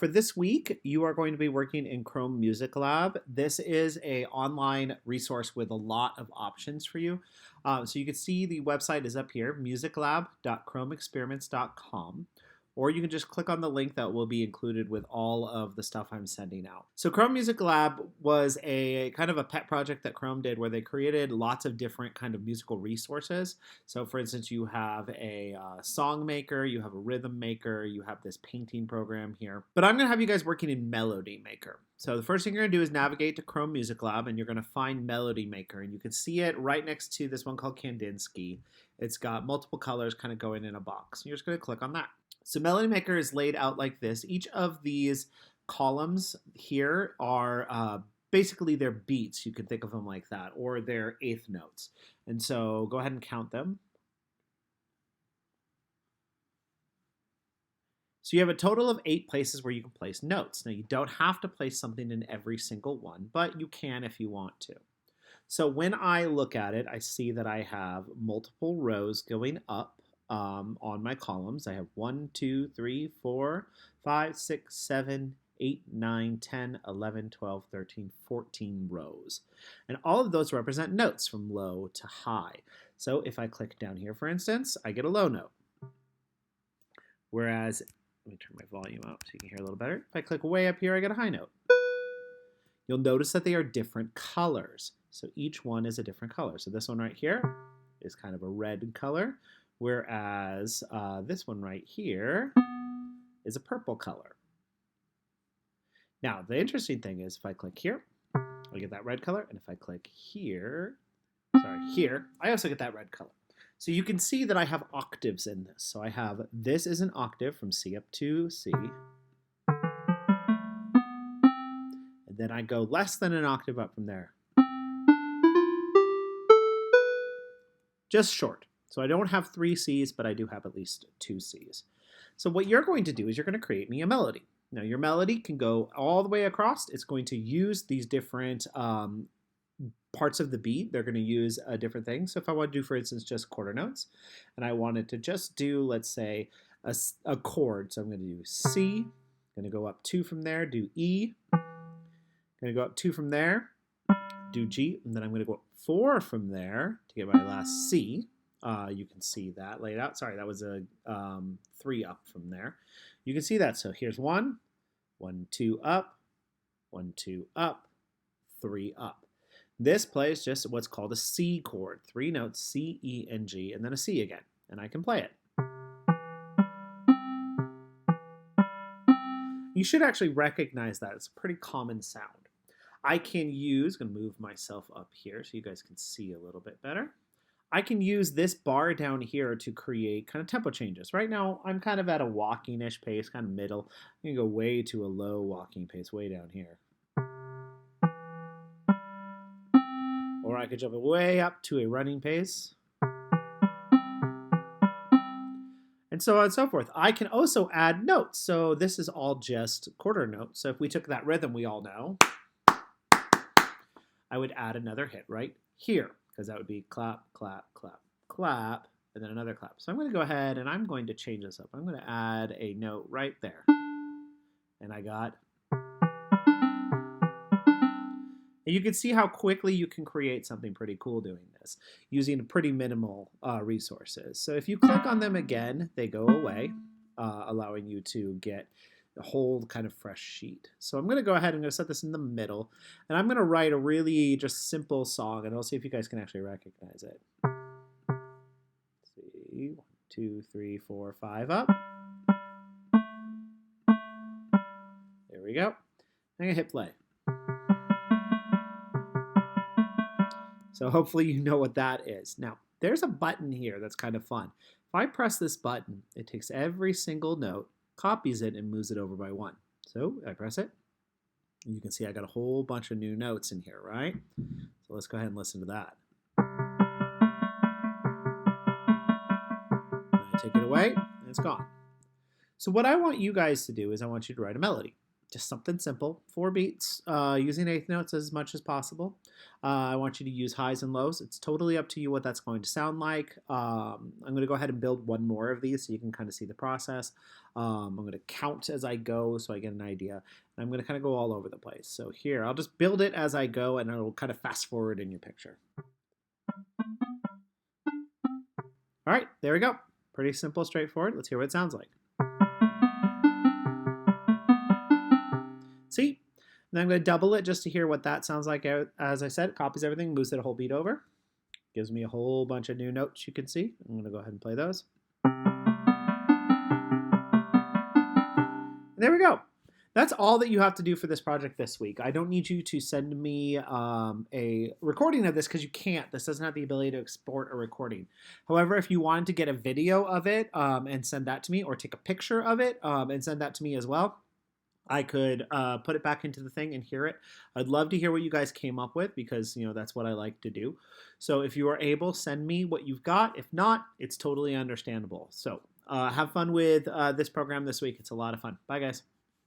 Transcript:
for this week, you are going to be working in Chrome Music Lab. This is an online resource with a lot of options for you. So you can see the website is up here, musiclab.chromeexperiments.com. Or you can just click on the link that will be included with all of the stuff I'm sending out. So Chrome Music Lab was a kind of a pet project that Chrome did where they created lots of different kind of musical resources. So for instance, you have a song maker, you have a rhythm maker, you have this painting program here. But I'm going to have you guys working in Melody Maker. So the first thing you're going to do is navigate to Chrome Music Lab, and you're going to find Melody Maker. And you can see it right next to this one called Kandinsky. It's got multiple colors kind of going in a box. You're just going to click on that. So Melody Maker is laid out like this. Each of these columns here are basically their beats. You can think of them like that, or their eighth notes. And so go ahead and count them. So you have a total of 8 places where you can place notes. Now you don't have to place something in every single one, but you can if you want to. So when I look at it, I see that I have multiple rows going up. On my columns, I have 1, 2, 3, 4, 5, 6, 7, 8, 9, 10, 11, 12, 13, 14 rows. And all of those represent notes from low to high. So if I click down here, for instance, I get a low note. Whereas, let me turn my volume up so you can hear a little better. If I click way up here, I get a high note. You'll notice that they are different colors. So each one is a different color. So this one right here is kind of a red color. Whereas this one right here is a purple color. Now, the interesting thing is if I click here, I get that red color. And if I click here, here, I also get that red color. So you can see that I have octaves in this. So I have, this is an octave from C up to C. And then I go less than an octave up from there. Just short. So I don't have 3 C's, but I do have at least 2 C's. So what you're going to do is you're going to create me a melody. Now your melody can go all the way across. It's going to use these different parts of the beat. They're going to use a different thing. So if I want to do, for instance, just quarter notes, and I wanted to just do, let's say, a chord. So I'm going to do C, going to go up 2 from there, do E, going to go up 2 from there, do G, and then I'm going to go up 4 from there to get my last C. You can see that laid out. Sorry, that was a 3 up from there. You can see that. So here's 1, 1, 2 up, 1, 2 up, 3 up. This plays just what's called a C chord. 3 notes, C, E, and G, and then a C again. And I can play it. You should actually recognize that. It's a pretty common sound. I can use, I'm going to move myself up here so you guys can see a little bit better. I can use this bar down here to create kind of tempo changes. Right now, I'm kind of at a walking-ish pace, kind of middle. I'm going to go way to a low walking pace, way down here. Or I could jump it way up to a running pace. And so on and so forth. I can also add notes. So this is all just quarter notes. So if we took that rhythm we all know, I would add another hit right here. Because that would be clap, clap, clap, clap, and then another clap. So I'm going to go ahead and I'm going to change this up. I'm going to add a note right there. And I got... And you can see how quickly you can create something pretty cool doing this, using pretty minimal resources. So if you click on them again, they go away, allowing you to get a whole kind of fresh sheet. So I'm going to go ahead and I'm going to set this in the middle, and I'm going to write a really just simple song, and I'll see if you guys can actually recognize it. Let's see, 1, 2, 3, 4, 5 up. There we go. I'm going to hit play. So hopefully you know what that is. Now, there's a button here that's kind of fun. If I press this button, it takes every single note, copies it, and moves it over by 1. So I press it. And you can see I got a whole bunch of new notes in here, right? So let's go ahead and listen to that. And I take it away, and it's gone. So what I want you guys to do is I want you to write a melody. just something simple. 4 beats, using eighth notes as much as possible. I want you to use highs and lows. It's totally up to you what that's going to sound like. I'm going to go ahead and build one more of these so you can kind of see the process. I'm going to count as I go so I get an idea. And I'm going to kind of go all over the place. So here, I'll just build it as I go, and it'll kind of fast forward in your picture. All right, there we go. Pretty simple, straightforward. Let's hear what it sounds like. See? And I'm going to double it just to hear what that sounds like. As I said, it copies everything, moves it a whole beat over. Gives me a whole bunch of new notes you can see. I'm going to go ahead and play those. And there we go. That's all that you have to do for this project this week. I don't need you to send me a recording of this because you can't. This doesn't have the ability to export a recording. However, if you wanted to get a video of it and send that to me, or take a picture of it and send that to me as well, I could put it back into the thing and hear it. I'd love to hear what you guys came up with because, that's what I like to do. So if you are able, send me what you've got. If not, it's totally understandable. So have fun with this program this week. It's a lot of fun. Bye, guys.